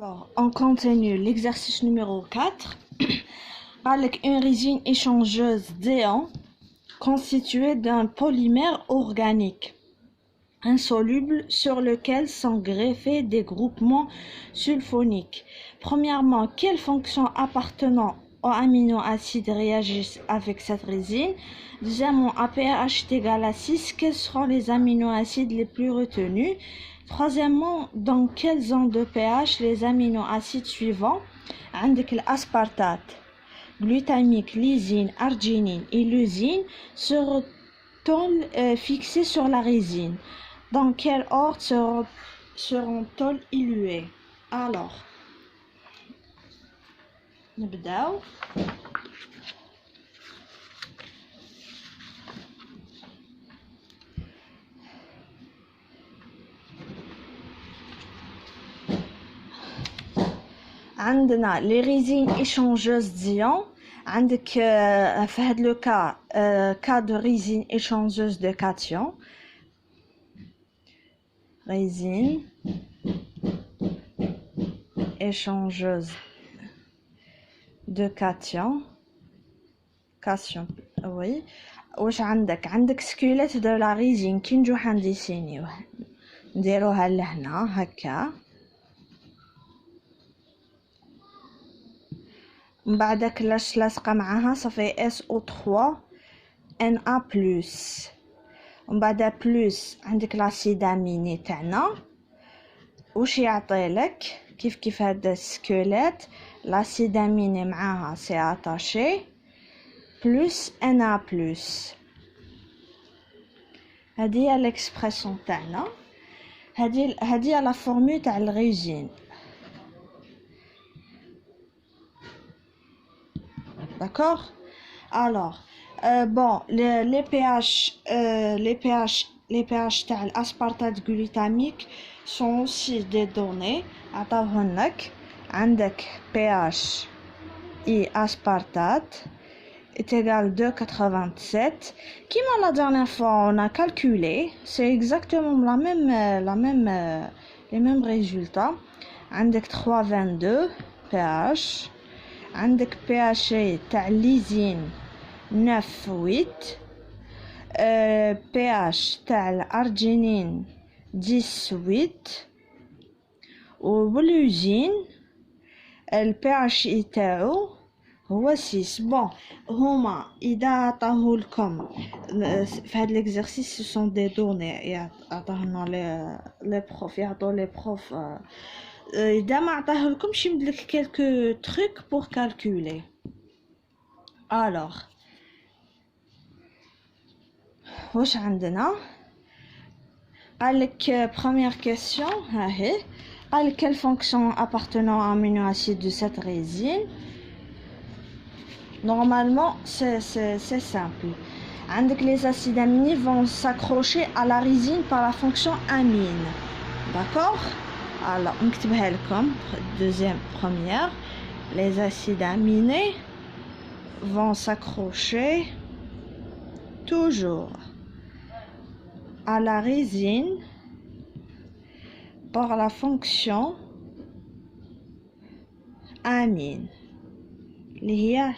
Alors, on continue l'exercice numéro 4. Avec une résine échangeuse d'Éon constituée d'un polymère organique insoluble sur lequel sont greffés des groupements sulfoniques. Premièrement, quelles fonctions appartenant aux aminoacides réagissent avec cette résine? Deuxièmement, à pH égal à 6, quels seront les aminoacides les plus retenus? Troisièmement, dans quelle zone de pH les aminoacides suivants, عندك l'aspartate, glutamique, lysine, arginine et leucine, seront-elles fixées sur la résine? Dans quel ordre seront-elles diluées? Alors, نبداو. عندنا les résines échangeuses d'ions. عندك في هذا le cas de résine échangeuse de cations. Résine échangeuse de cations. Oui. واش عندك سكيلات de la résine كي نجو حنديسينيوه نديروها لهنا هكا. من بعدك لاش لاصقه معاها صافي SO3 Na+. ومن بعد بلس عندك لاسيد اميني تاعنا. واش يعطيلك كيف هذا السكيلات لاسيد اميني معاها سي اتاشي بلس Na+. هذه هي الاكسبرسيون تاعنا. هذه لا فورمول تاع الريزين. D'accord? Alors, bon, les pH تاع l'aspartate glutamique sont aussi des données. عطاوهنك عندك pH et aspartate est égal 2,87. Comme la dernière fois on a calculé, c'est exactement les mêmes résultats. عندك 3,22 pH. عندك pH تاع الليزين 9,8. pH تاع الارجينين 10,8. واللوزين الpH تاعو هو 6. بون هما اذا عطاوه لكم في هذا الاكزرسيس ce sont des données عطاونا لي بروف يعطوا لي بروف. إذا ما عطاه لكمش يمدلك quelques trucs pour calculer. Alors واش عندنا؟ قالك première question ها هي. قالك quelle fonction appartenant aux aminoacides de cette résine? Normalement c'est simple. عندك les acides aminés vont s'accrocher à la résine par la fonction amine. D'accord? Alors, نكتبها لكم. Deuxième, première, les acides aminés vont s'accrocher toujours à la résine par la fonction amine اللي هي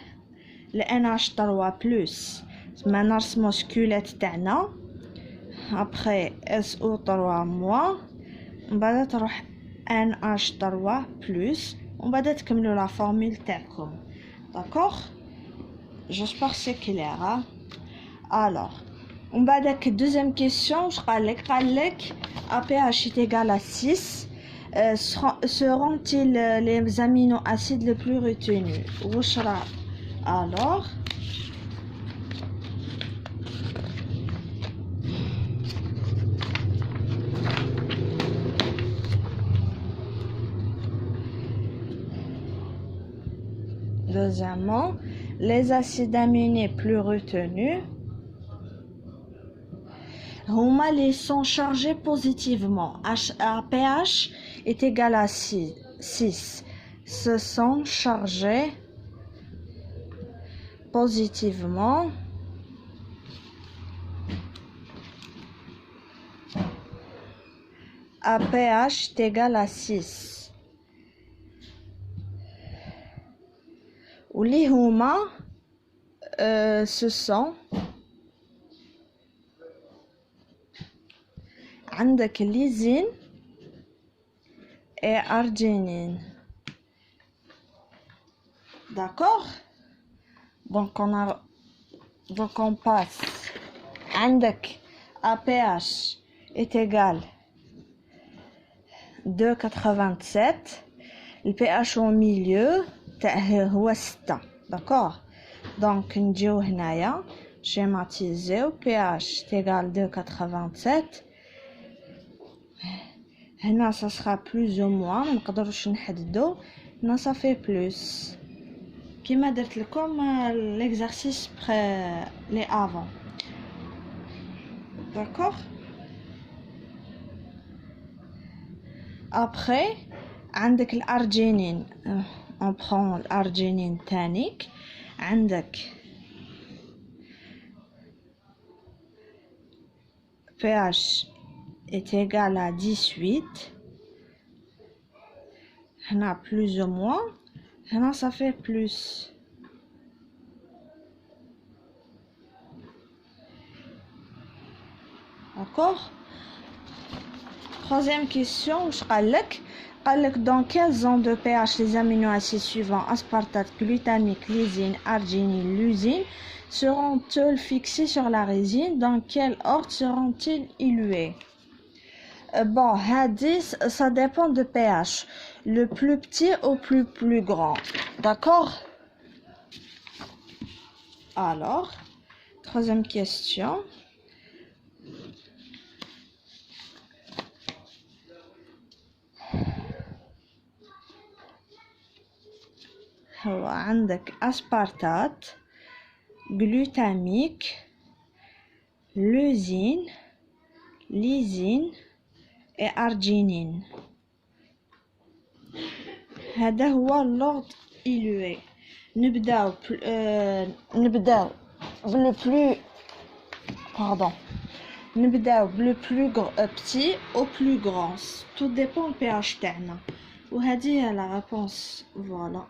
NH3+. ما نرسمو سكولات تاعنا après SO3- من بعد تروح NH3+. ومن بعد تكملوا لا فورمول تاعكم. داكوغ؟ j'espère c'est clair. alors ومن بعدك deuxième question واش قالك à pH est égal à 6 seront-ils les aminoacides les plus retenus? واش راه alors deuxièmement, les acides aminés plus retenus huma les sont chargés positivement. À pH est égal à 6. Se sont chargés positivement à pH est égal à 6. واللي هما ce sont عندك lysine et arginine. D'accord? Donc on passe. عندك APH est égal 2,87. Le pH au milieu هو 6. D'accord? Donc نجيو هنايا schématiser pH est égal 2,87. هنا ça sera plus ou moins. ما نقدروش نحددو. هنا ça fait plus. كيما درت لكم l'exercice les avant. D'accord? Après عندك الارجينين. On prend l'arginine تانيك. عندك pH est égal à 18. هنا plus ou moins. هنا ça fait plus. D'accord? Troisième question, je قالك dans quelle zone de pH les aminoacides suivants aspartate, glutamique, lysine, arginine, lysine seront-ils fixés sur la résine? Dans quel ordre seront-ils dilués? Bon, ça dépend de pH, le plus petit au plus grand. D'accord? Alors, troisième question. هو عندك aspartate, glutamique, lysine, et arginine. هذا هو l'ordre dilué. نبداو le plus petit au plus grand. Tout dépend du pH تاعنا. وهذه هي la réponse. Voilà.